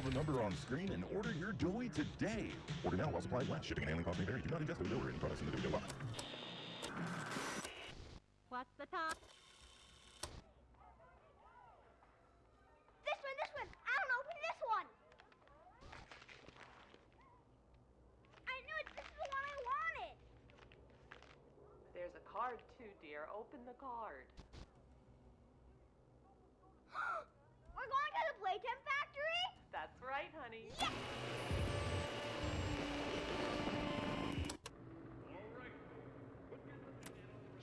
the number on screen and order your Dewey today. Order now while supplies last. Shipping and handling costs may vary. Do not ingest or deliver any products in the Dewey line. What's the time? This one! I don't open this one! I knew it! This is the one I wanted! There's a card too, dear. Open the card. We're going to the Playtime factory? That's right, honey. Yes!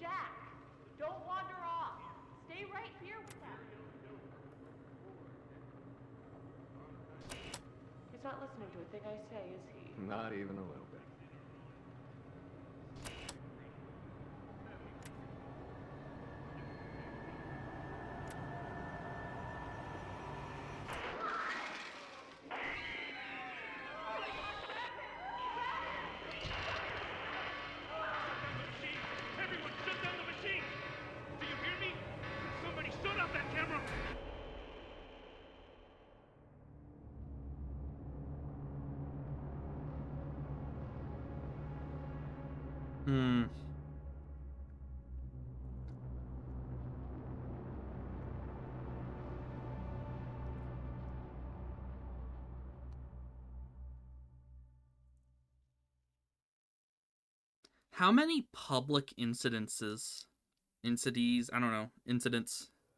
Jack, don't wander off. Stay right here with them. He's not listening to a thing I say, is he? Not even a little bit. Everyone, shut down the machine! Do you hear me? Somebody shut off that camera! How many public incidents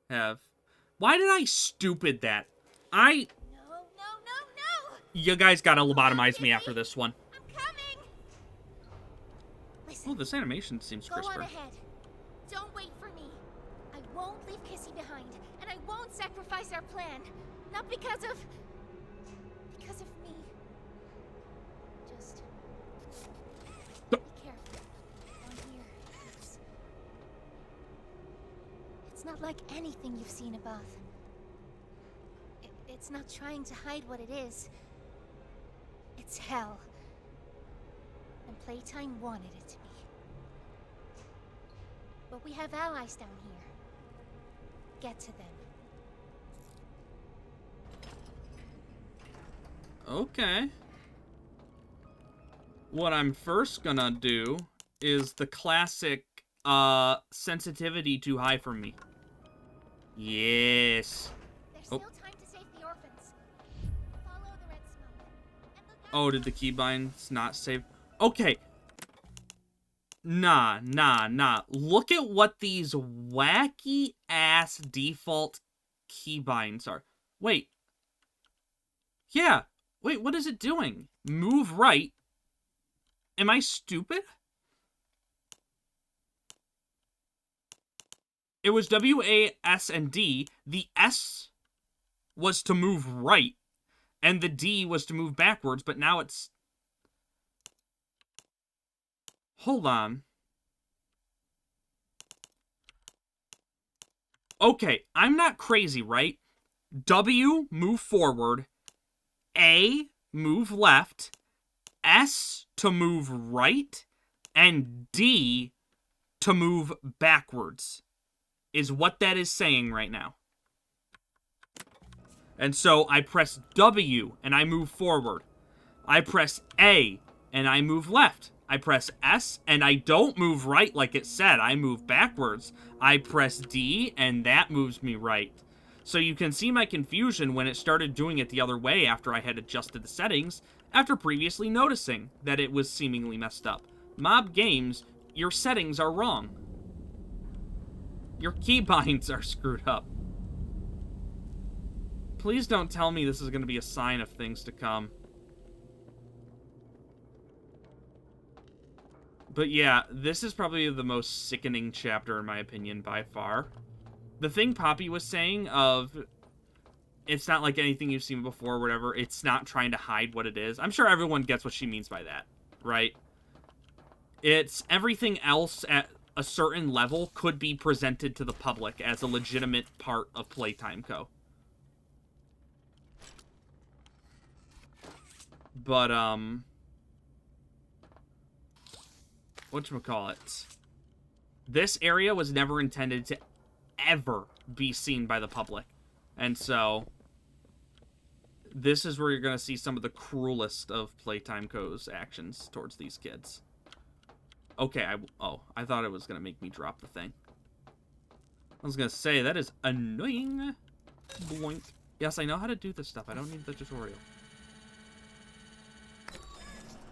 have? Why did I stupid that? No. You guys gotta lobotomize me after this one. I'm coming! Listen, Oh, this animation seems go on crisper. ahead. Don't wait for me. I won't leave Kissy behind, and I won't sacrifice our plan. Not because of me. Just be careful. Down here. It's not like anything you've seen above. It's not trying to hide what it is. It's hell. And Playtime wanted it to be. But we have allies down here. Get to them. Okay. What I'm first gonna do is the classic sensitivity too high for me. Yes. There's still time to save the orphans. Follow the red smoke. And look out. Oh, did the keybinds not save? Okay. Nah. Look at what these wacky ass default keybinds are. Wait. Yeah. Wait, what is it doing? Move right. Am I stupid? It was W, A, S, and D. The S was to move right, and the D was to move backwards, but now it's... Hold on. Okay, I'm not crazy, right? W, move forward. A, move left. S, to move right. And D, to move backwards. Is what that is saying right now. And so I press W, and I move forward. I press A, and I move left. I press S, and I don't move right like it said. I move backwards. I press D, and that moves me right. So you can see my confusion when it started doing it the other way after I had adjusted the settings, after previously noticing that it was seemingly messed up. Mob Games, your settings are wrong. Your keybinds are screwed up. Please don't tell me this is going to be a sign of things to come. But yeah, this is probably the most sickening chapter in my opinion by far. The thing Poppy was saying of, it's not like anything you've seen before or whatever, it's not trying to hide what it is. I'm sure everyone gets what she means by that, right? It's everything else at a certain level could be presented to the public as a legitimate part of Playtime Co. But, whatchamacallit? This area was never intended to ever be seen by the public. And so, this is where you're going to see some of the cruelest of Playtime Co.'s actions towards these kids. Okay, I thought it was going to make me drop the thing. I was going to say, that is annoying. Boink. Yes, I know how to do this stuff. I don't need the tutorial.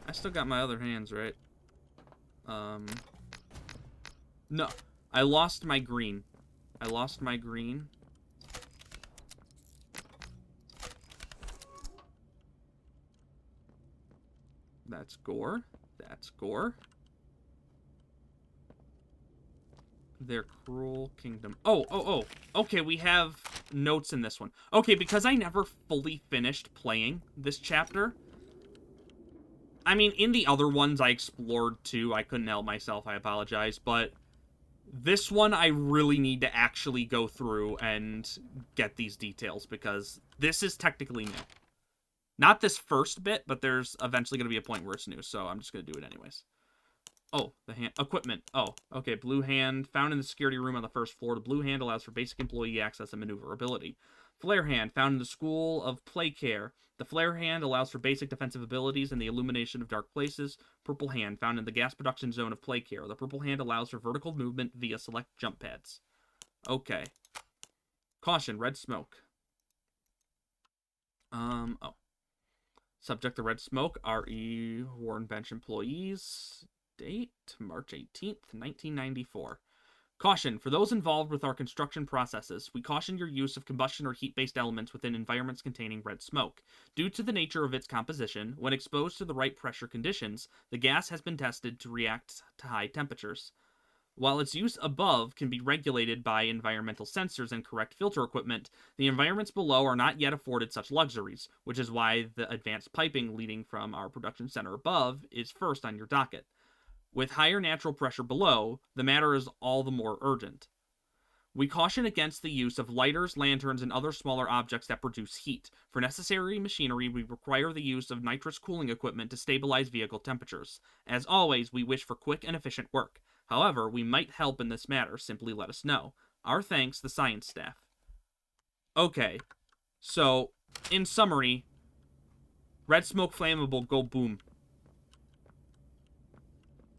I still got my other hands, right? No. I lost my green. I lost my green. That's gore. That's gore. Their cruel kingdom. Oh. Okay, we have notes in this one. Okay, because I never fully finished playing this chapter. I mean, in the other ones I explored too. I couldn't help myself. I apologize. But this one I really need to actually go through and get these details because this is technically new. Not this first bit, but there's eventually going to be a point where it's new, so I'm just going to do it anyways. Oh, the hand equipment. Oh, okay. Blue hand found in the security room on the first floor. The blue hand allows for basic employee access and maneuverability. Flare hand found in the school of play care. The flare hand allows for basic defensive abilities and the illumination of dark places. Purple hand found in the gas production zone of play care. The purple hand allows for vertical movement via select jump pads. Okay. Caution, red smoke. Oh. Subject to red smoke, RE Warren Bench employees. Date, March 18th, 1994. Caution, for those involved with our construction processes, we caution your use of combustion or heat-based elements within environments containing red smoke. Due to the nature of its composition, when exposed to the right pressure conditions, the gas has been tested to react to high temperatures. While its use above can be regulated by environmental sensors and correct filter equipment, the environments below are not yet afforded such luxuries, which is why the advanced piping leading from our production center above is first on your docket. With higher natural pressure below, the matter is all the more urgent. We caution against the use of lighters, lanterns, and other smaller objects that produce heat. For necessary machinery, we require the use of nitrous cooling equipment to stabilize vehicle temperatures. As always, we wish for quick and efficient work. However, we might help in this matter. Simply let us know. Our thanks, the science staff. Okay, so, in summary, red smoke flammable, go boom.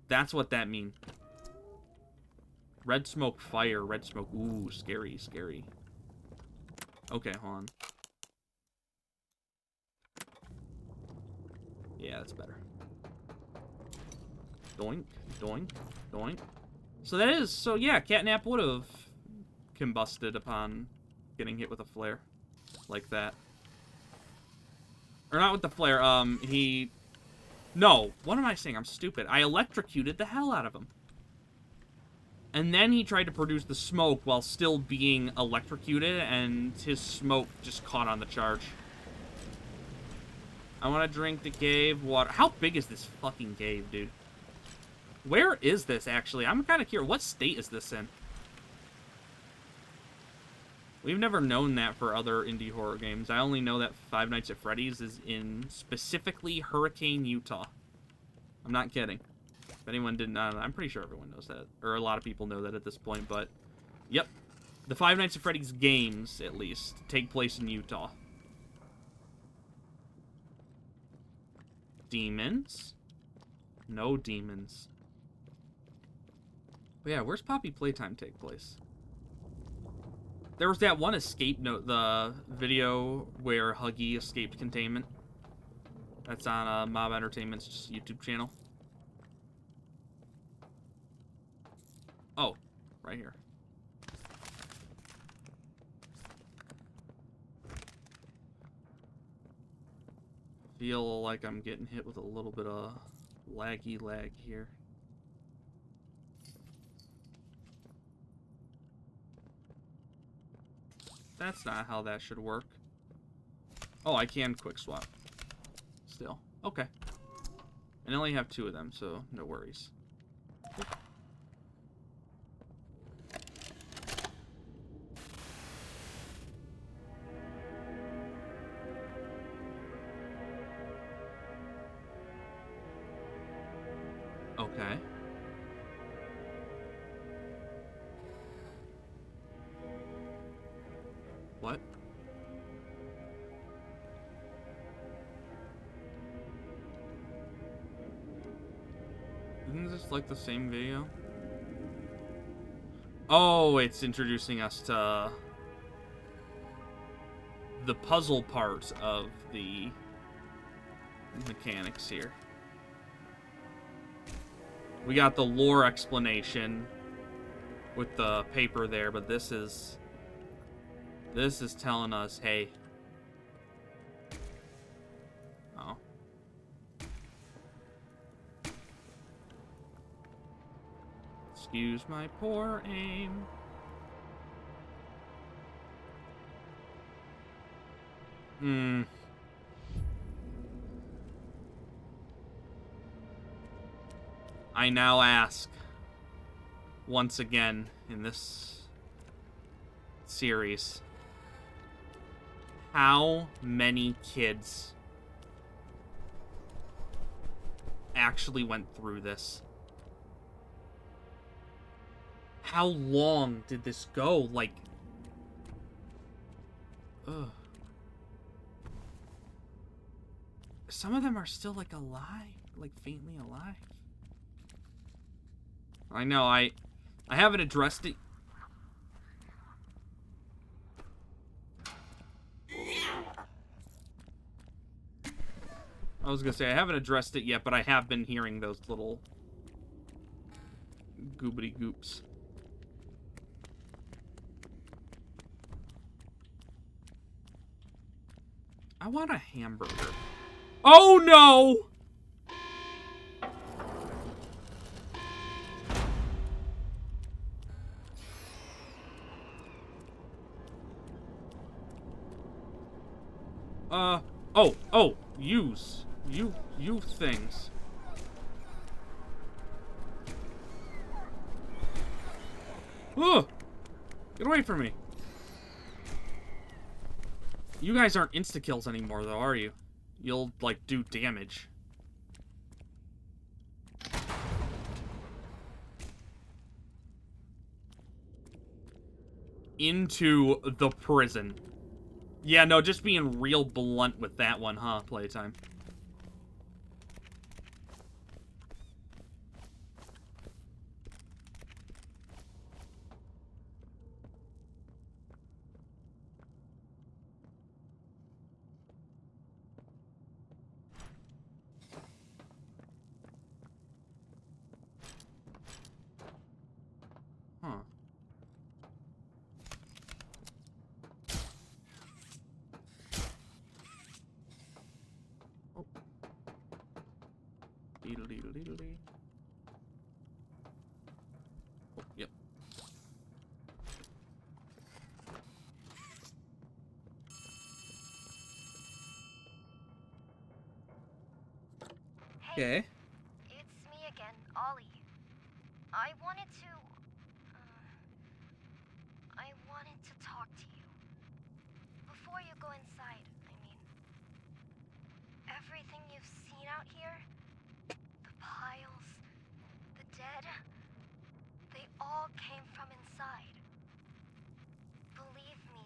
That's what that means. Red smoke fire, red smoke, ooh, scary, scary. Okay, hold on. Yeah, that's better. Doink, doink, doink. So that is, so yeah, Catnap would have combusted upon getting hit with a flare. Like that. Or not with the flare, No, what am I saying? I'm stupid. I electrocuted the hell out of him. And then he tried to produce the smoke while still being electrocuted, and his smoke just caught on the charge. I want to drink the cave water. How big is this fucking cave, dude? Where is this, actually? I'm kind of curious. What state is this in? We've never known that for other indie horror games. I only know that Five Nights at Freddy's is in specifically Hurricane, Utah. I'm not kidding. If anyone didn't know, I'm pretty sure everyone knows that. Or a lot of people know that at this point, but... Yep. The Five Nights at Freddy's games, at least, take place in Utah. Demons? No demons. But yeah, where's Poppy Playtime take place? There was that one escape note, the video where Huggy escaped containment. That's on Mob Entertainment's YouTube channel. Oh, right here. Feel like I'm getting hit with a little bit of laggy lag here. That's not how that should work. Oh, I can quick swap. Still. Okay. And I only have 2 of them, so no worries. Okay. What? Isn't this like the same video? Oh, it's introducing us to the puzzle part of the mechanics here. We got the lore explanation with the paper there, but this is telling us, hey. Oh. Excuse my poor aim. I now ask, once again in this series, how many kids actually went through this? How long did this go? Like, ugh. Some of them are still, like, alive. Like, faintly alive. I know, I haven't addressed it. I was gonna say, I haven't addressed it yet, but I have been hearing those little goobity goops. I want a hamburger. Oh no! Oh, use. You things. Ugh! Get away from me. You guys aren't insta-kills anymore, though, are you? You'll, like, do damage. Into the prison. Yeah, no, just being real blunt with that one, huh, Playtime? Huh. Oh. Deedle-deedle-deedle-dee. Oh, yep. Okay. It's me again, Ollie. I wanted to talk to you. Before you go inside, I mean. Everything you've seen out here, the piles, the dead, they all came from inside. Believe me,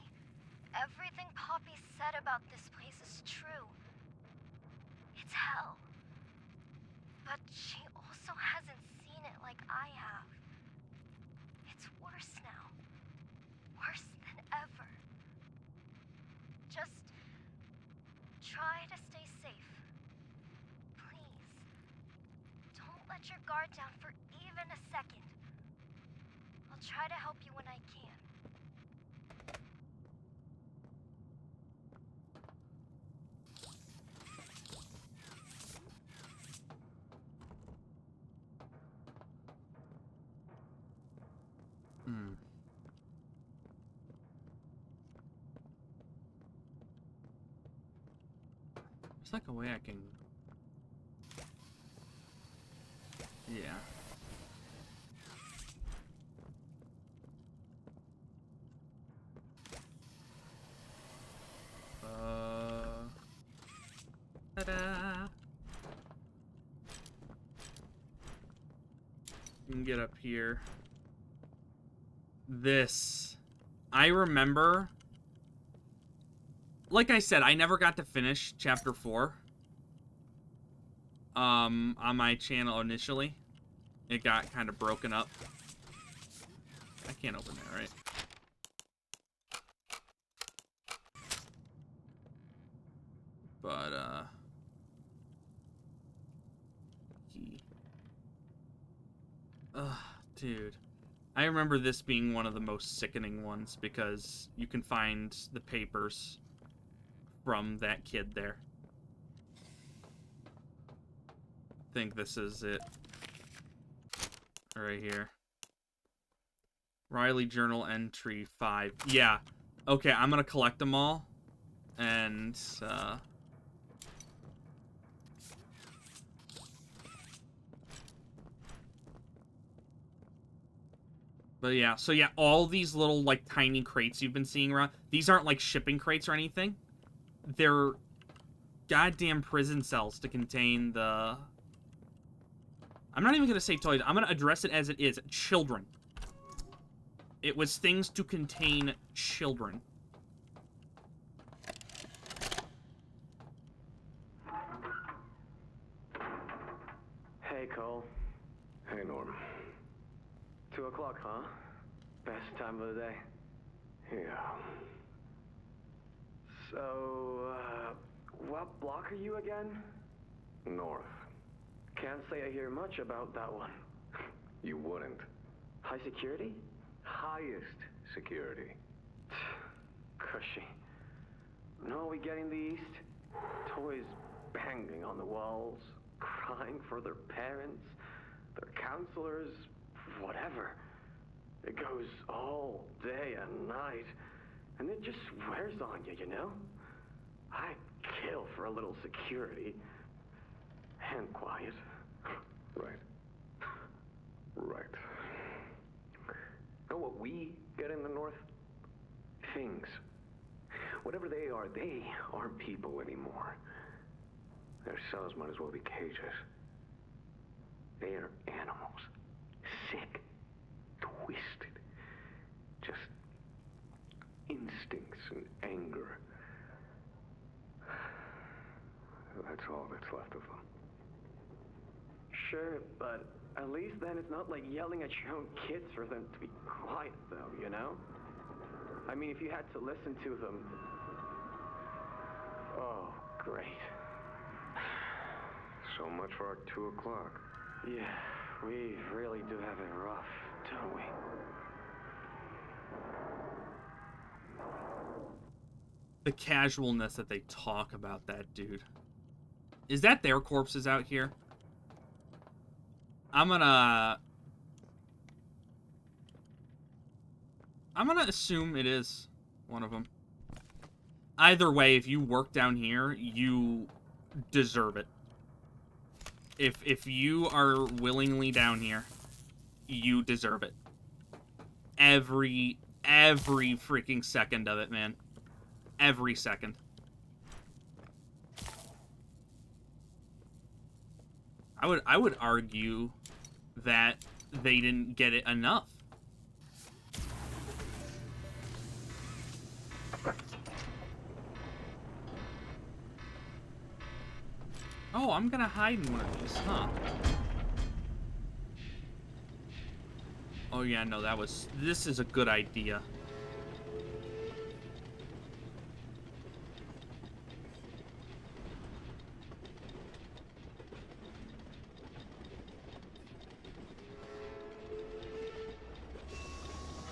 everything Poppy said about this place is true. It's hell. But she also hasn't seen it like I have. It's worse now. Worse than ever. Just try to stay safe. Please. Don't let your guard down for even a second. I'll try to help you when I can. There's like a way I can... Yeah. Ta-da! You can get up here. This. I remember... Like I said, I never got to finish Chapter 4. On my channel initially. it got kind of broken up. I can't open that, right? But, ugh, dude. I remember this being one of the most sickening ones because you can find the papers from that kid there. I think this is it. Right here. Riley Journal Entry 5. Yeah. Okay, I'm gonna collect them all. And, But yeah, so yeah, all these little, like, tiny crates you've been seeing around, these aren't, like, shipping crates or anything. They're goddamn prison cells to contain the... I'm not even gonna say toys, I'm gonna address it as it is. Children. It was things to contain children. Hey, Cole. Hey, Norm. 2 o'clock, huh? Best time of the day. Yeah. So, what block are you again? North. Can't say I hear much about that one. You wouldn't. High security? Highest security. Cushy. No, we getting the East? Toys banging on the walls, crying for their parents, their counselors, whatever. It goes all day and night, and it just wears on you, you know? I'd kill for a little security. And quiet. Right. Right. Know what we get in the North? Things. Whatever they aren't people anymore. Their cells might as well be cages. They are animals. Sick. Twisted. Just instincts and anger. That's all that's left of them. Sure, but at least then it's not like yelling at your own kids for them to be quiet, though, you know? I mean, if you had to listen to them... Oh, great. So much for our 2 o'clock. Yeah, we really do have it rough, don't we? The casualness that they talk about that dude. Is that their corpses out here? I'm gonna assume it is one of them. Either way, if you work down here, you deserve it. If you are willingly down here, you deserve it. Every freaking second of it, man. Every second. I would argue that they didn't get it enough. Oh, I'm gonna hide in one of these, huh? Oh yeah, no, this is a good idea.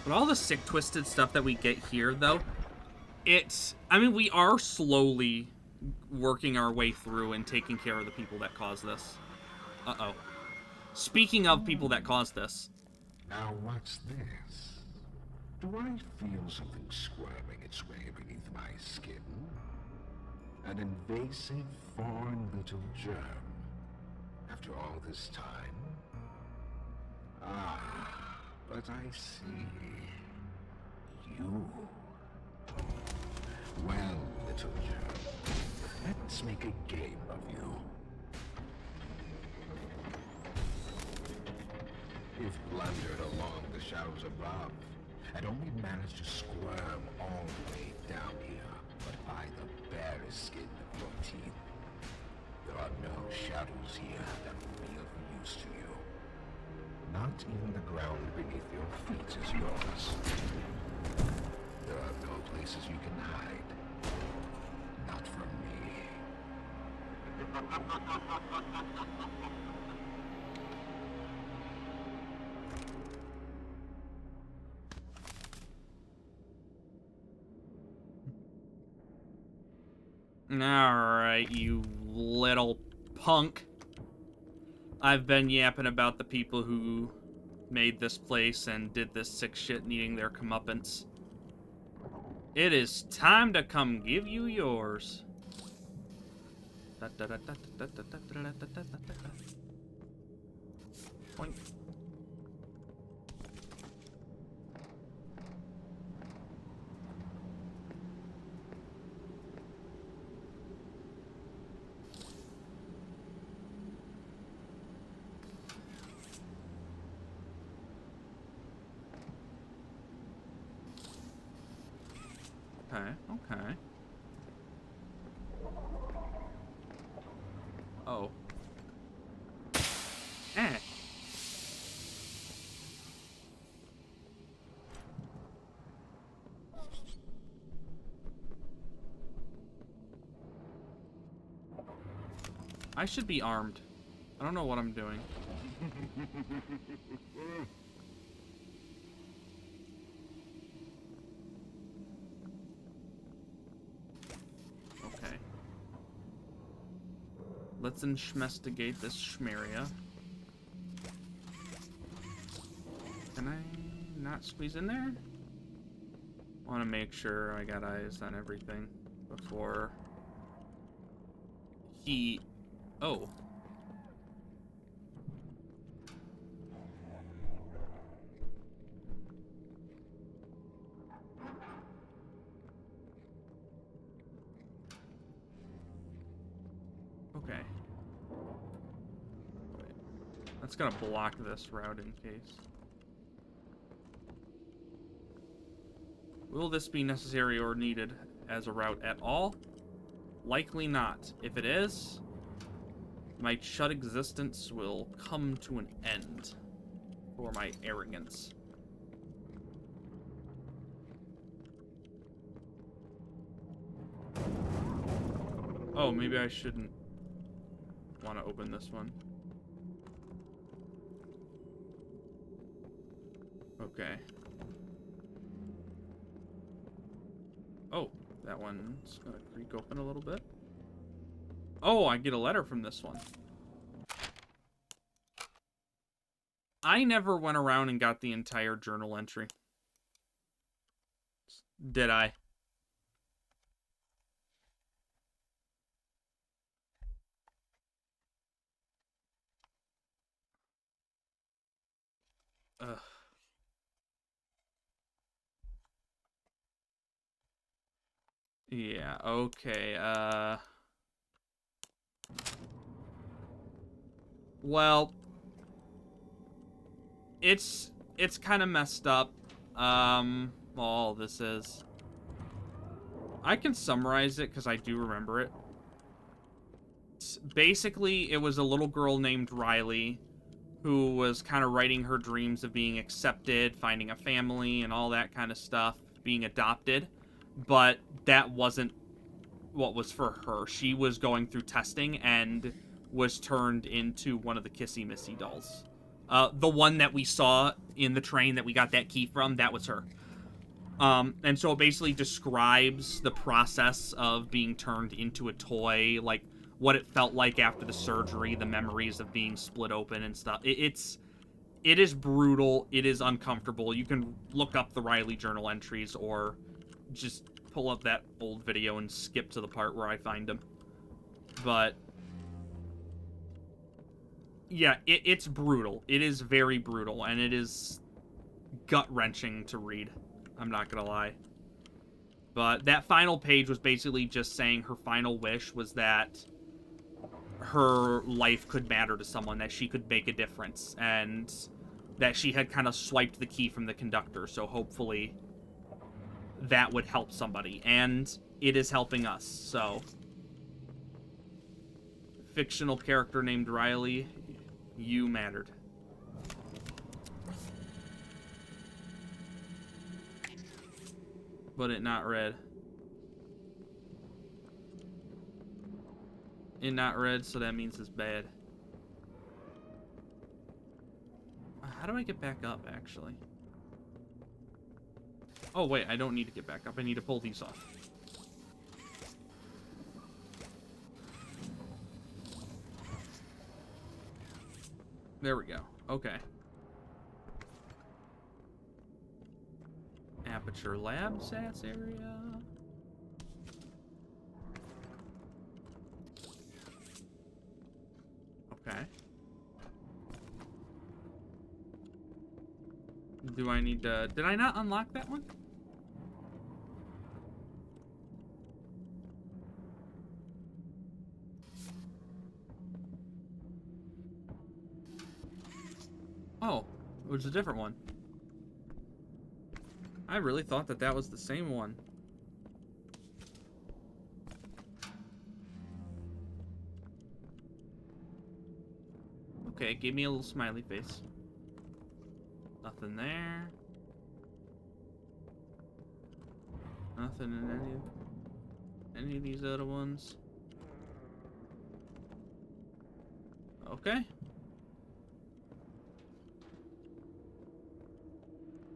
But all the sick, twisted stuff that we get here, though, I mean, we are slowly working our way through and taking care of the people that caused this. Uh-oh. Speaking of people that caused this. Now what's this? Do I feel something squirming its way beneath my skin? An invasive, foreign little germ. After all this time? Ah, but I see. You. Well, little germ, let's make a game of you. If blundered along the shadows above, and only managed to squirm all the way down here, but by the barest skin of your teeth, there are no shadows here that will be of use to you. Not even the ground beneath your feet is yours. There are no places you can hide. Not from me. Alright, you little punk. I've been yapping about the people who made this place and did this sick shit needing their comeuppance. It is time to come give you yours. Boink. Okay. Oh. Eh. I should be armed. I don't know what I'm doing. Okay. Let's investigate this schmeria. Can I not squeeze in there? I want to make sure I got eyes on everything before he... Oh. Okay. Wait. That's gonna block this route in case. Will this be necessary or needed as a route at all? Likely not. If it is, my shut existence will come to an end for my arrogance. Oh, maybe I shouldn't want to open this one. Okay. Oh, that one's gonna creak open a little bit. Oh, I get a letter from this one. I never went around and got the entire journal entry. Did I? Ugh. Yeah, okay, well, it's kind of messed up, all this is. I can summarize it, because I do remember it. Basically, it was a little girl named Riley, who was kind of writing her dreams of being accepted, finding a family, and all that kind of stuff, being adopted. But that wasn't what was for her. She was going through testing and was turned into one of the Kissy Missy dolls. The one that we saw in the train that we got that key from, that was her. And so it basically describes the process of being turned into a toy, like what it felt like after the surgery, the memories of being split open and stuff. It is brutal. It is uncomfortable. You can look up the Riley journal entries or just pull up that old video and skip to the part where I find them. But yeah, it's brutal. It is very brutal, and it is gut-wrenching to read. I'm not gonna lie. But that final page was basically just saying her final wish was that her life could matter to someone, that she could make a difference, and that she had kind of swiped the key from the conductor, so hopefully that would help somebody, and it is helping us, so. Fictional character named Riley, you mattered. But it not red. It not red, so that means it's bad. How do I get back up, actually? Oh, wait, I don't need to get back up. I need to pull these off. There we go. Okay. Aperture Lab Sats area. Okay. Do I need to... Did I not unlock that one? Oh, it was a different one. I really thought that that was the same one. Okay, give me a little smiley face. Nothing there. Nothing in any of these other ones. Okay.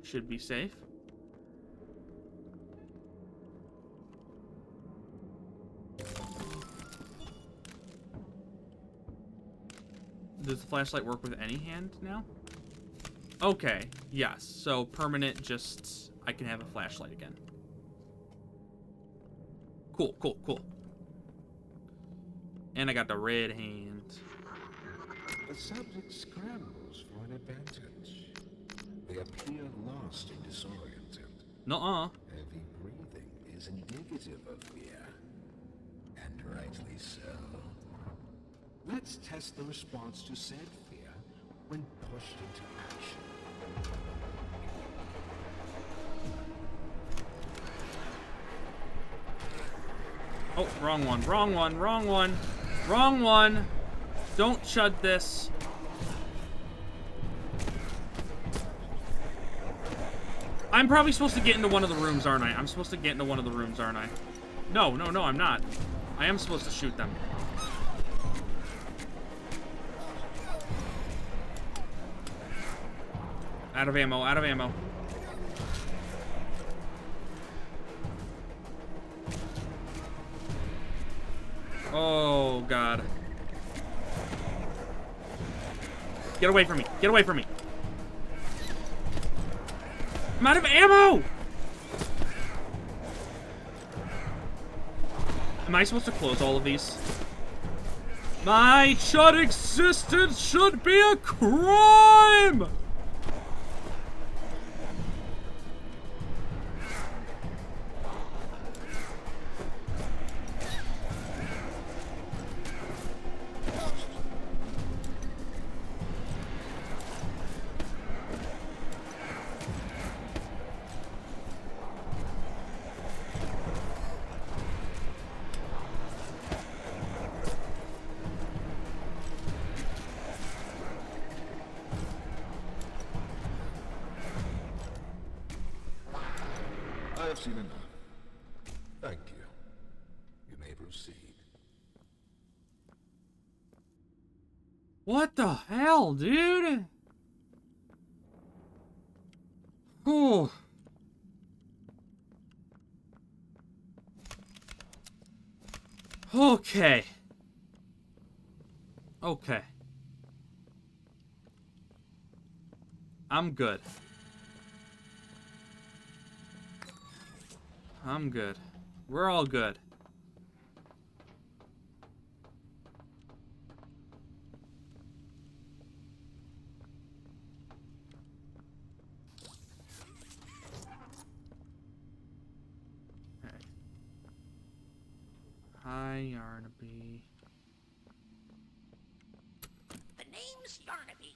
Should be safe. Does the flashlight work with any hand now? Okay, yes. So permanent, just I can have a flashlight again. Cool, cool, cool. And I got the red hand. The subject scrambles for an advantage. They appear lost and disoriented. Nuh-uh. Heavy breathing is indicative of fear. And rightly so. Let's test the response to said fear when pushed into action. Oh, wrong one, wrong one, wrong one, wrong one. Don't chud this. I'm probably supposed to get into one of the rooms, aren't I? I'm supposed to get into one of the rooms, aren't I? No, no, no, I'm not. I am supposed to shoot them. Out of ammo, out of ammo. Oh, God. Get away from me. Get away from me. I'm out of ammo! Am I supposed to close all of these? My chud existence should be a crime! I've seen enough. Thank you. You may proceed. What the hell, dude? Oh. Okay. Okay. I'm good. I'm good. We're all good. Okay. Hi, Yarnaby. The name's Yarnaby.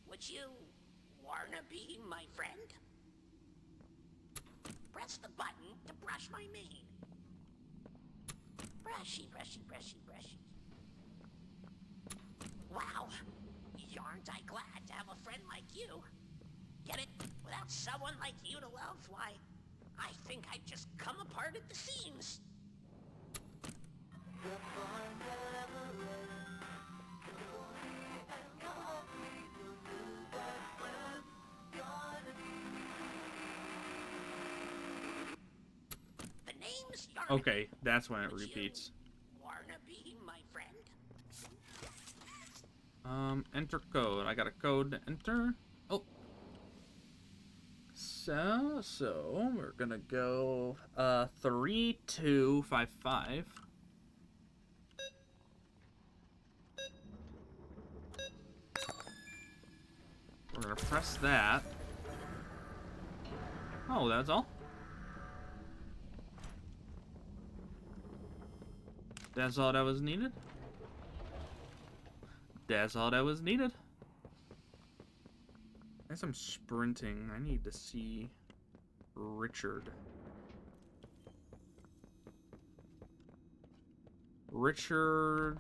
Would you wanna be my friend? Press the button to brush my mane. Brushy, brushy, brushy, brushy. Wow. Yarn't I glad to have a friend like you. Get it? Without someone like you to love, why, I think I just come apart at the seams. The name's Yarnaby. Okay, that's when it repeats. Warnaby, my friend. Enter code. I got a code to enter. Oh. So we're gonna go 3255. We're gonna press that. Oh, that's all? That's all that was needed? That's all that was needed. As I'm sprinting, I need to see Richard. Richard,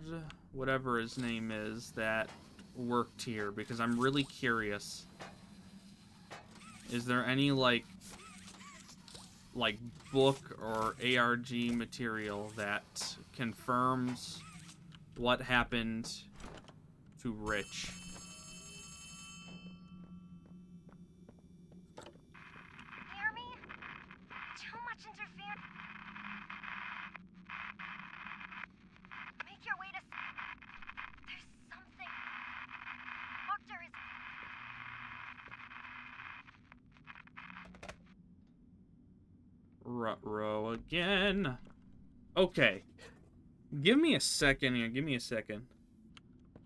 whatever his name is, that worked here, because I'm really curious. Is there any, like book or ARG material that confirms what happened to Rich? Hear me? Too much interference. Make your way to. There's something. Doctor is. Ruh-roh again. Okay. Give me a second here. Give me a second.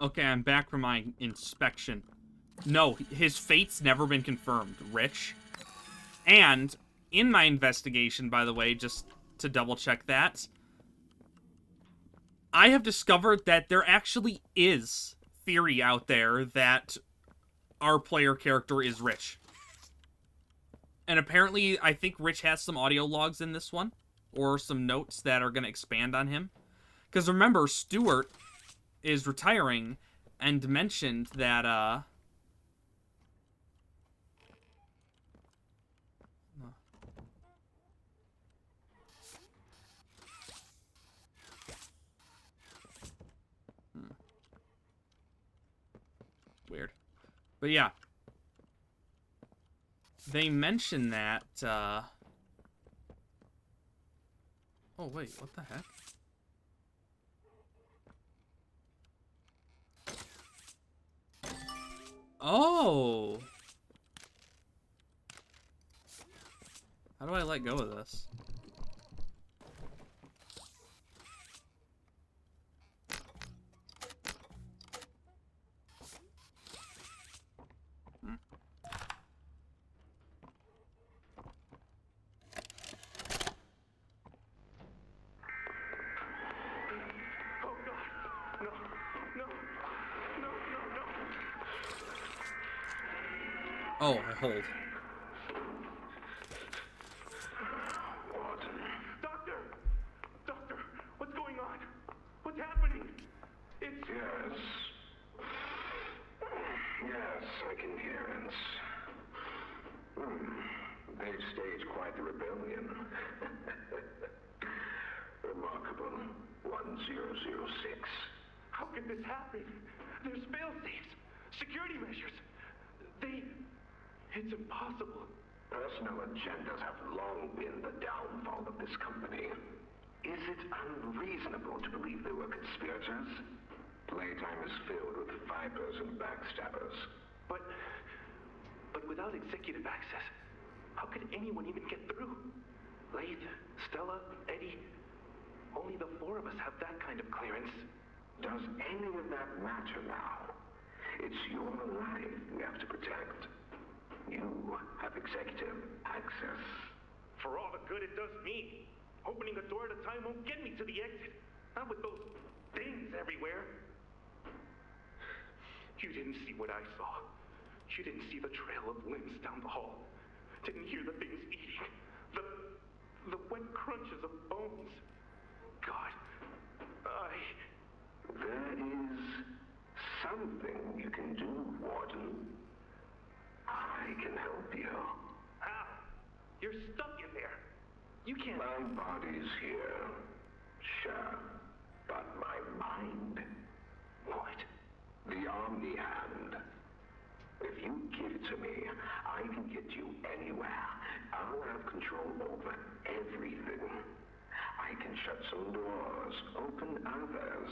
Okay, I'm back from my inspection. No, his fate's never been confirmed, Rich. And in my investigation, by the way, just to double check that, I have discovered that there actually is theory out there that our player character is Rich. And apparently, I think Rich has some audio logs in this one, or some notes that are going to expand on him. Because remember, Stuart is retiring and mentioned that, weird. But yeah. They mention that, oh wait, what the heck? Oh! How do I let go of this? Oh, God. No. No. No, no, no. Oh, I hold. Doctor! Doctor, what's going on? What's happening? It's... Yes. Yes, I can hear it. They've staged quite the rebellion. Remarkable. 1006. How could this happen? There's fail-safes, security measures. It's impossible. Personal agendas have long been the downfall of this company. Is it unreasonable to believe there were conspirators? Playtime is filled with vipers and backstabbers. But without executive access, how could anyone even get through? Laith, Stella, Eddie, only the four of us have that kind of clearance. Does any of that matter now? It's your life we have to protect. You have executive access. For all the good it does me, opening a door at a time won't get me to the exit. Not with those things everywhere. You didn't see what I saw. You didn't see the trail of limbs down the hall. Didn't hear the things eating. The wet crunches of bones. God, There is something you can do, Warden. I can help you. How? You're stuck in there. You can't... My body's here, sure, but my mind... What? The Omni Hand. If you give it to me, I can get you anywhere. I'll have control over everything. I can shut some doors, open others.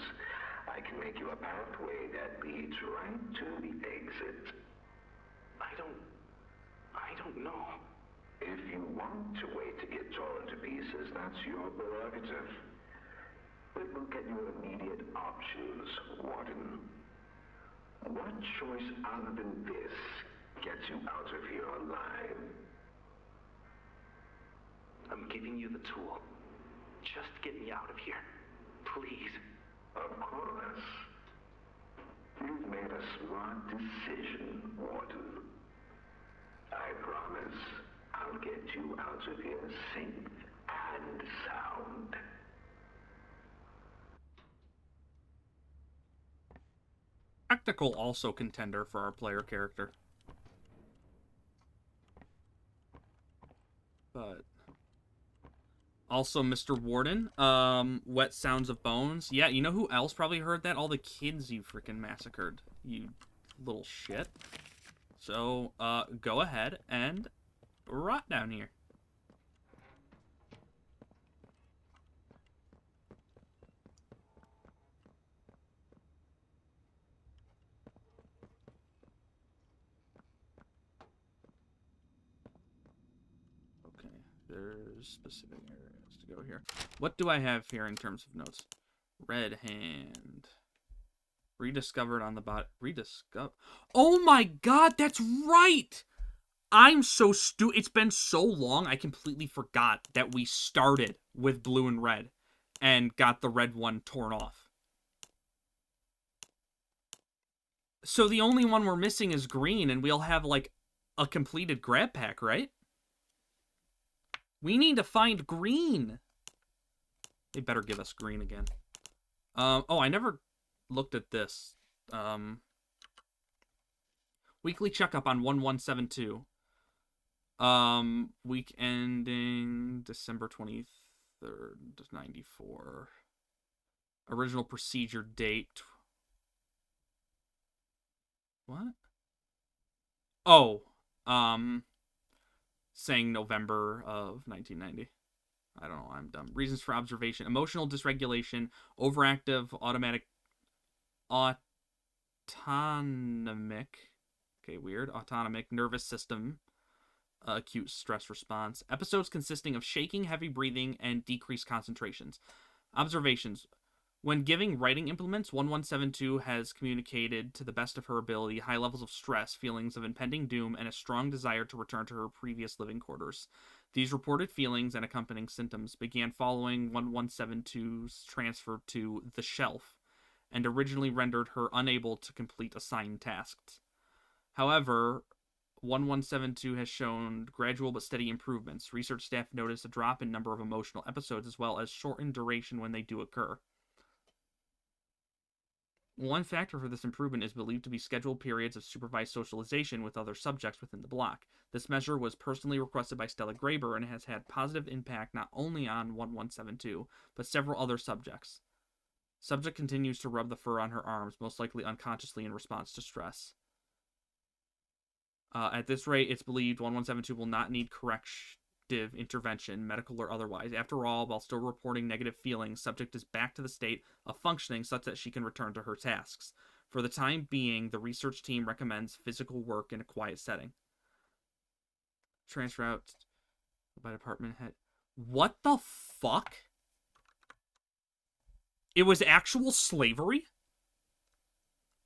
I can make you a pathway that leads right to the exit. I don't know. If you want to wait to get torn to pieces, that's your prerogative. But look at your immediate options, Warden. What choice other than this gets you out of here alive? I'm giving you the tool. Just get me out of here. Please. Of course. You've made a smart decision, Warden. I promise I'll get you out of here safe and sound. Practical also contender for our player character. But also Mr. Warden, Wet Sounds of Bones. Yeah, you know who else probably heard that? All the kids you freaking massacred, you little shit. So, go ahead and rot down here. Okay, there's specific areas to go here. What do I have here in terms of notes? Red Hand. Rediscovered on the bot. Rediscover. Oh my god, that's right! I'm so stupid. It's been so long, I completely forgot that we started with blue and red and got the red one torn off. So the only one we're missing is green, and we'll have, like, a completed grab pack, right? We need to find green. They better give us green again. Oh, I never looked at this. Weekly checkup on 1172. Week ending December 23rd, 94. Original procedure date. What? Oh, saying November of 1990. I don't know, I'm dumb. Reasons for observation. Emotional dysregulation, overactive autonomic, okay, weird, autonomic nervous system, acute stress response. Episodes consisting of shaking, heavy breathing, and decreased concentrations. Observations. When giving writing implements, 1172 has communicated to the best of her ability high levels of stress, feelings of impending doom, and a strong desire to return to her previous living quarters. These reported feelings and accompanying symptoms began following 1172's transfer to the shelf, and originally rendered her unable to complete assigned tasks. However, 1172 has shown gradual but steady improvements. Research staff noticed a drop in number of emotional episodes as well as shortened duration when they do occur. One factor for this improvement is believed to be scheduled periods of supervised socialization with other subjects within the block. This measure was personally requested by Stella Graber and has had positive impact not only on 1172, but several other subjects. Subject continues to rub the fur on her arms, most likely unconsciously in response to stress. At this rate, it's believed 1172 will not need corrective intervention, medical or otherwise. After all, while still reporting negative feelings, subject is back to the state of functioning such that she can return to her tasks. For the time being, the research team recommends physical work in a quiet setting. Transfer out by department head. What the fuck? It was actual slavery?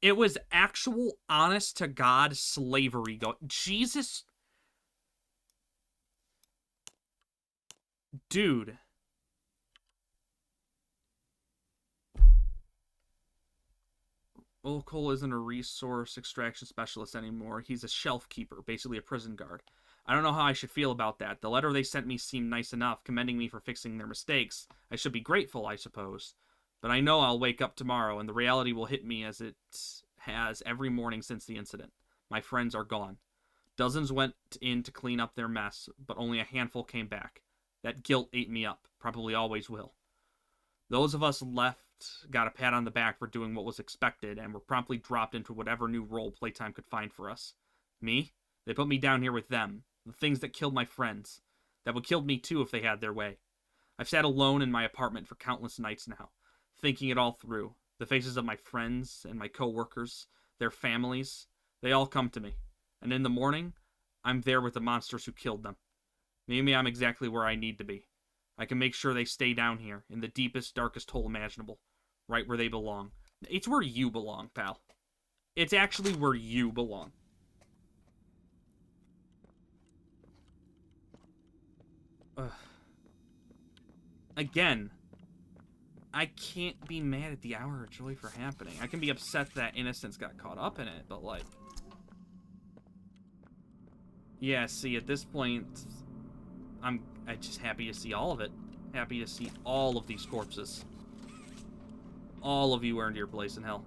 It was actual honest-to-God slavery. Jesus. Dude. Will Cole isn't a resource extraction specialist anymore. He's a shelf keeper, basically a prison guard. I don't know how I should feel about that. The letter they sent me seemed nice enough, commending me for fixing their mistakes. I should be grateful, I suppose. But I know I'll wake up tomorrow, and the reality will hit me as it has every morning since the incident. My friends are gone. Dozens went in to clean up their mess, but only a handful came back. That guilt ate me up. Probably always will. Those of us left got a pat on the back for doing what was expected and were promptly dropped into whatever new role Playtime could find for us. Me? They put me down here with them. The things that killed my friends. That would kill me too if they had their way. I've sat alone in my apartment for countless nights now, thinking it all through. The faces of my friends and my co-workers, their families, they all come to me. And in the morning, I'm there with the monsters who killed them. Maybe I'm exactly where I need to be. I can make sure they stay down here, in the deepest, darkest hole imaginable. Right where they belong. It's where you belong, pal. It's actually where you belong. Again, I can't be mad at the Hour of Joy for happening. I can be upset that innocence got caught up in it, but like... Yeah, see, at this point, I'm just happy to see all of it. Happy to see all of these corpses. All of you earned your place in hell.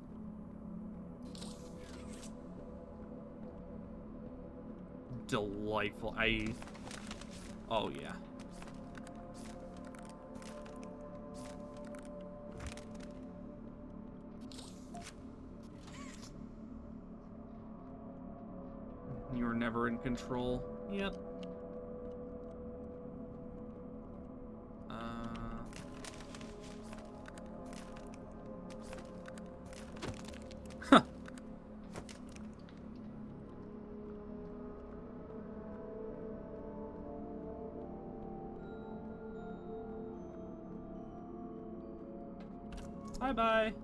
Delightful. Oh, yeah. You were never in control. Yep. Huh. Bye-bye.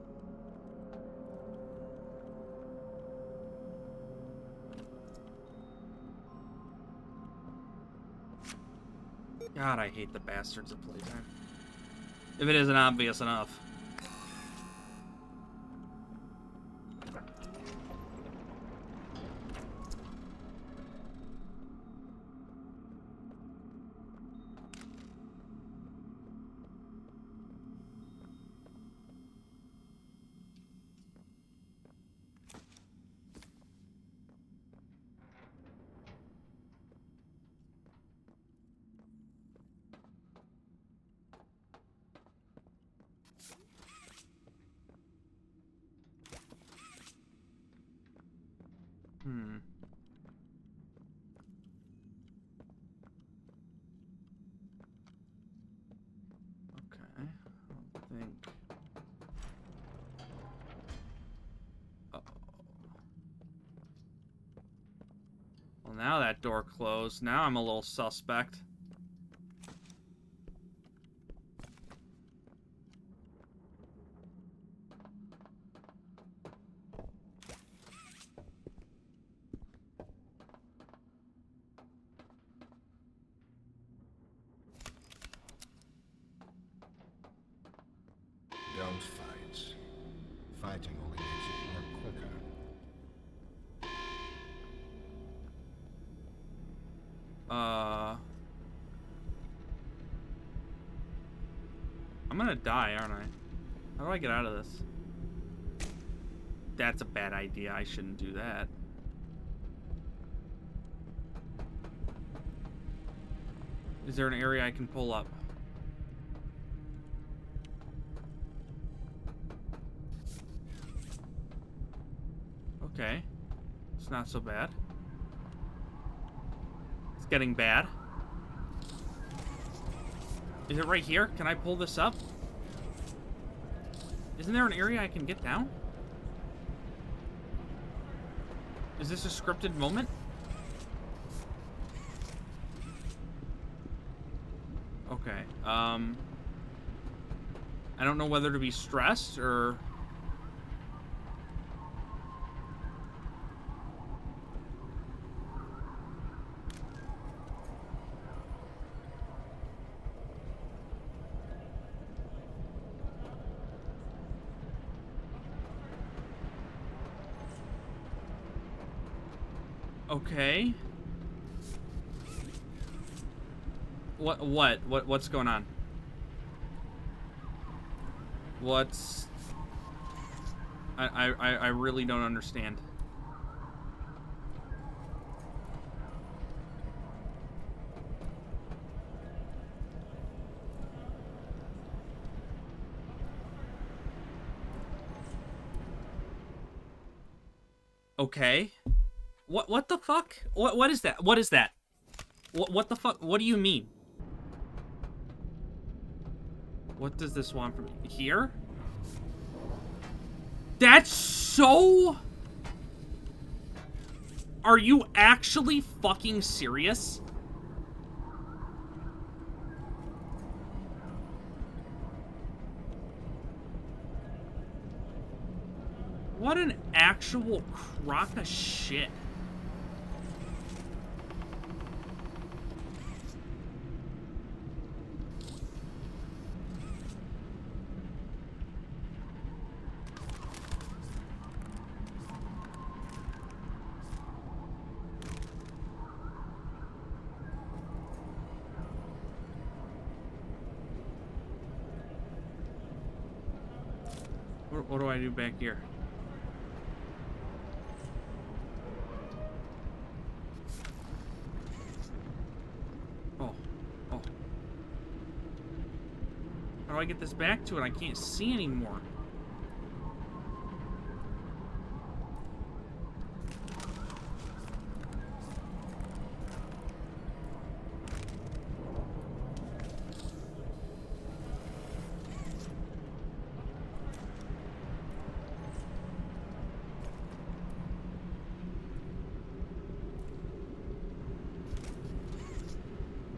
God, I hate the bastards of Playtime. If it isn't obvious enough. Okay. I think. Uh-oh. Well, now that door closed. Now I'm a little suspect. Don't fight. Fighting only makes it more quicker. I'm gonna die, aren't I? How do I get out of this? That's a bad idea. I shouldn't do that. Is there an area I can pull up? Okay. It's not so bad. It's getting bad. Is it right here? Can I pull this up? Isn't there an area I can get down? Is this a scripted moment? Okay. I don't know whether to be stressed or... Okay. What's going on? What's... I really don't understand. Okay. What the fuck? What is that? What is that? What the fuck? What do you mean? What does this want from me? Here? That's so... Are you actually fucking serious? What an actual crock of shit. What do I do back here? Oh. Oh. How do I get this back to it? I can't see anymore.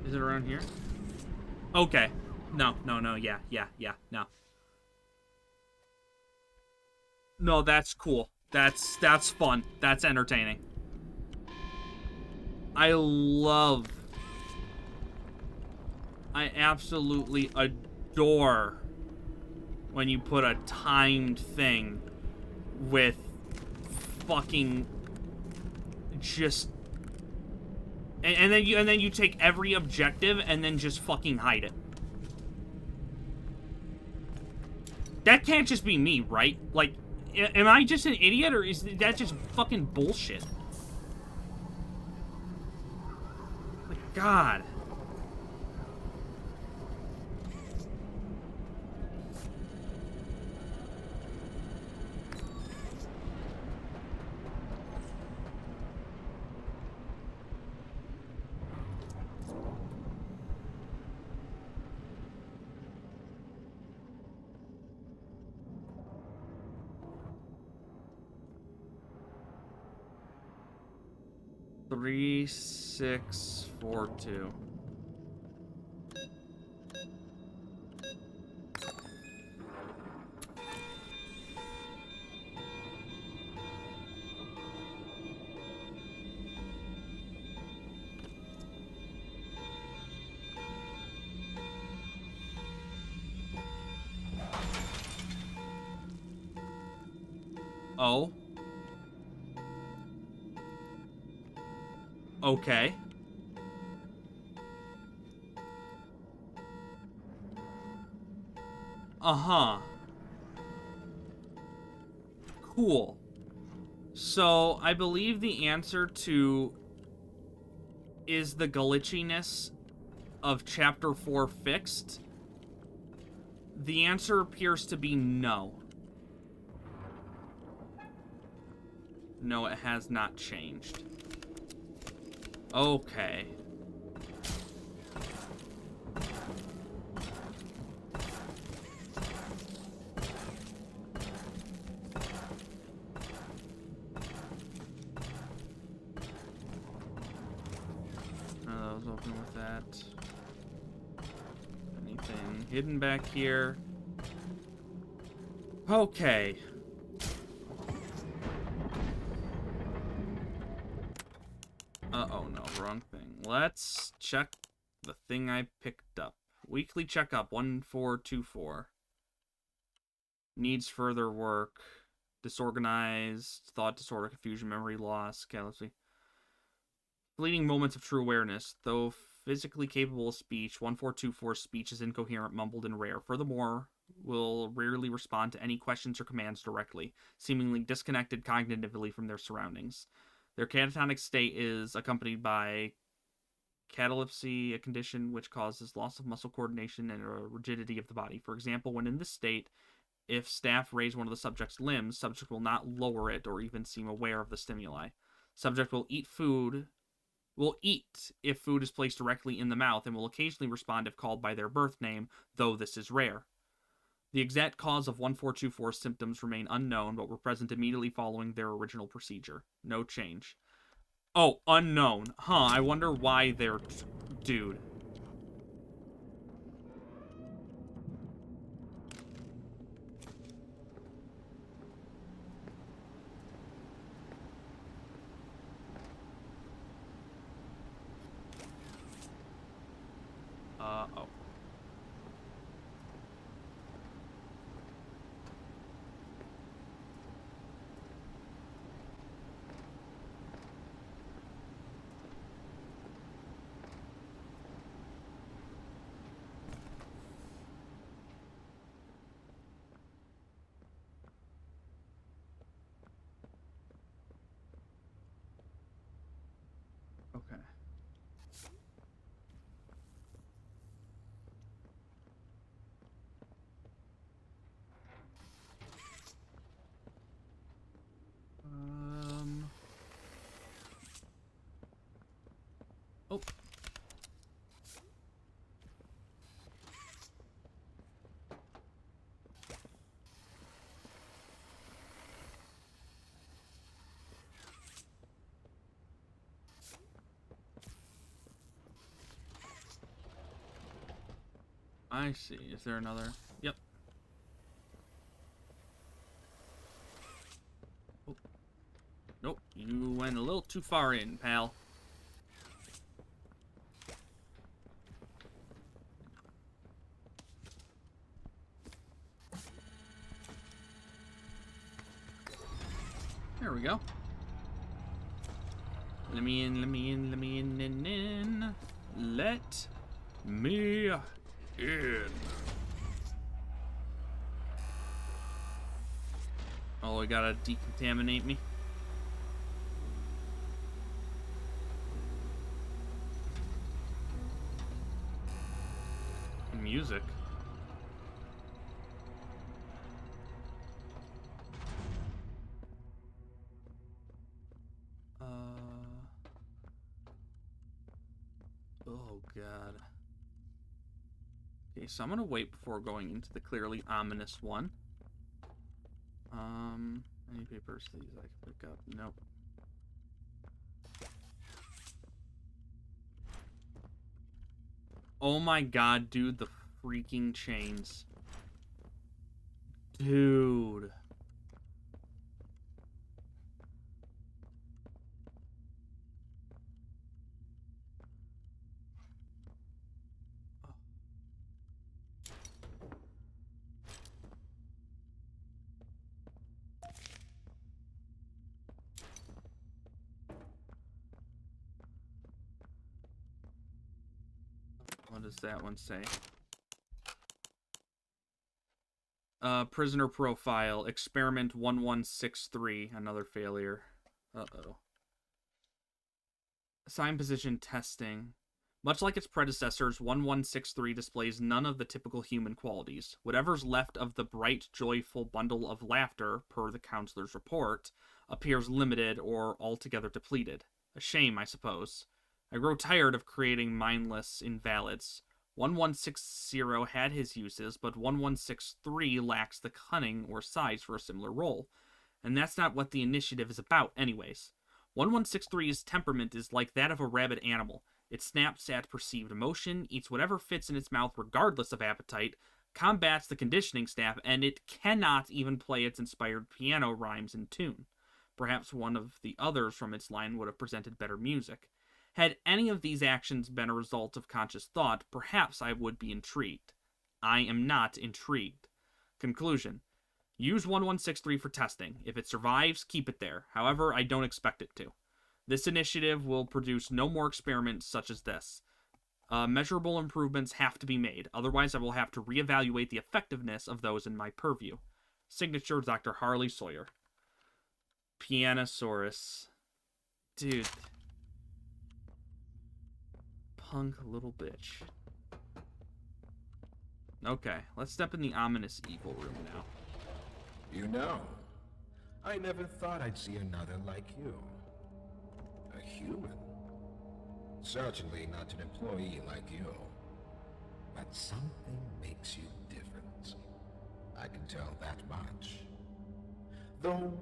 Is it around here? Okay. No, yeah, no. No, that's cool. That's fun. That's entertaining. I absolutely adore when you put a timed thing with fucking just and then you take every objective and then just fucking hide it. That can't just be me, right? Like, am I just an idiot, or is that just fucking bullshit? My God. Three, 6, 4, 2. Oh. Okay. Uh-huh. Cool. So, I believe the answer to is the glitchiness of Chapter 4 fixed? The answer appears to be no. No, it has not changed. Okay. I was open with that. Anything hidden back here? Okay. Uh-oh, no, wrong thing. Let's check the thing I picked up. Weekly checkup, 1424. Needs further work. Disorganized, thought disorder, confusion, memory loss, catalepsy. Fleeting moments of true awareness. Though physically capable of speech, 1424's speech is incoherent, mumbled, and rare. Furthermore, will rarely respond to any questions or commands directly, seemingly disconnected cognitively from their surroundings. Their catatonic state is accompanied by catalepsy, a condition which causes loss of muscle coordination and a rigidity of the body. For example, when in this state, If staff raise one of the subject's limbs, subject will not lower it or even seem aware of the stimuli. Subject will eat if food is placed directly in the mouth and will occasionally respond if called by their birth name, though this is rare. The exact cause of 1424 symptoms remain unknown, but were present immediately following their original procedure. No change. Oh, unknown. Huh, I wonder why they're... Dude. Oh. Okay. Oh. I see. Is there another? Yep. Oh. Nope. You went a little too far in, pal. There we go. Let me in, let me in, let me in. Let me in. Oh, we gotta decontaminate me. Music. Oh, God. Okay, so I'm gonna wait before going into the clearly ominous one. Any papers these I can pick up? Nope. Oh my God, dude, the freaking chains. Dude. What does that one say? Prisoner profile, experiment 1163, another failure. Uh-oh. Assign position testing. Much like its predecessors, 1163 displays none of the typical human qualities. Whatever's left of the bright, joyful bundle of laughter, per the counselor's report, appears limited or altogether depleted. A shame, I suppose. I grow tired of creating mindless invalids. 1160 had his uses, but 1163 lacks the cunning or size for a similar role. And that's not what the initiative is about, anyways. 1163's temperament is like that of a rabid animal. It snaps at perceived emotion, eats whatever fits in its mouth regardless of appetite, combats the conditioning staff, and it cannot even play its inspired piano rhymes in tune. Perhaps one of the others from its line would have presented better music. Had any of these actions been a result of conscious thought, perhaps I would be intrigued. I am not intrigued. Conclusion. Use 1163 for testing. If it survives, keep it there. However, I don't expect it to. This initiative will produce no more experiments such as this. Measurable improvements have to be made. Otherwise, I will have to reevaluate the effectiveness of those in my purview. Signature, Dr. Harley Sawyer. Pianosaurus. Dude. Punk little bitch. Okay, let's step in the ominous evil room now. You know, I never thought I'd see another like you. A human. Certainly not an employee like you. But something makes you different. I can tell that much. Though,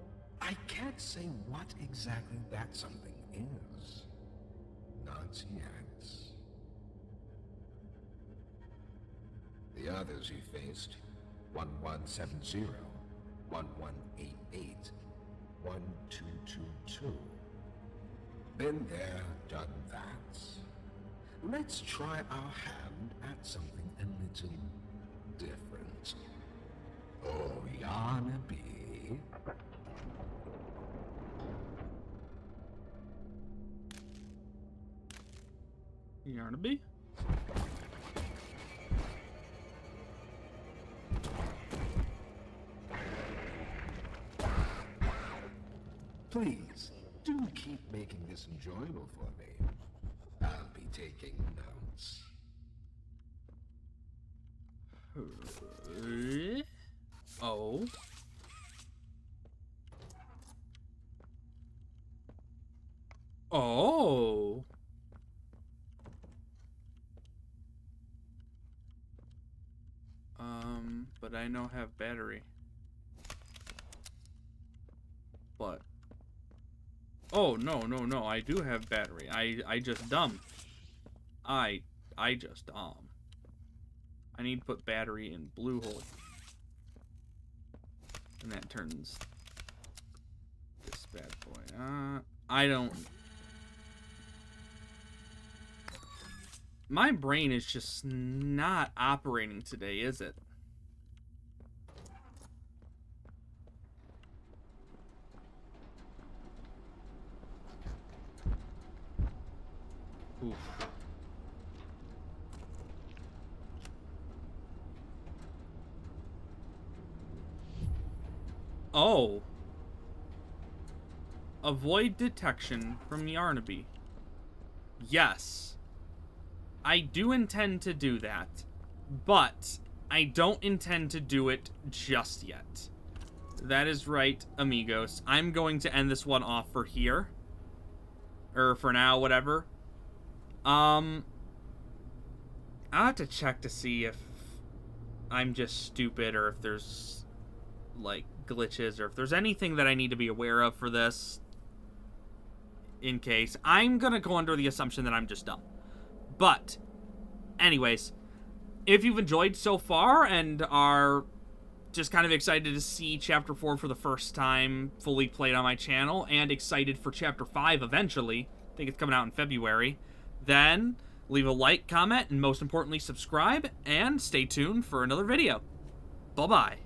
I can't say what exactly that something is. Not yet. The others you faced, 1170, 1188, 1222. Been there, done that. Let's try our hand at something a little different. Oh, Yarnaby. Yarnaby? Please, do keep making this enjoyable for me. I'll be taking notes. Oh. Oh. But I don't have battery. But oh, no, I do have battery. I just dumb. I just dumb. I need to put battery in blue hole. And that turns this bad boy. I don't. My brain is just not operating today, is it? Oof. Oh. Avoid detection from Yarnaby. Yes. I do intend to do that, but I don't intend to do it just yet. That is right, amigos. I'm going to end this one off for here. Or for now, whatever. I'll have to check to see if I'm just stupid or if there's, like, glitches or if there's anything that I need to be aware of for this. In case. I'm gonna go under the assumption that I'm just dumb. But, anyways, if you've enjoyed so far and are just kind of excited to see Chapter 4 for the first time fully played on my channel and excited for Chapter 5 eventually, I think it's coming out in February, then leave a like, comment, and most importantly, subscribe, and stay tuned for another video. Bye-bye.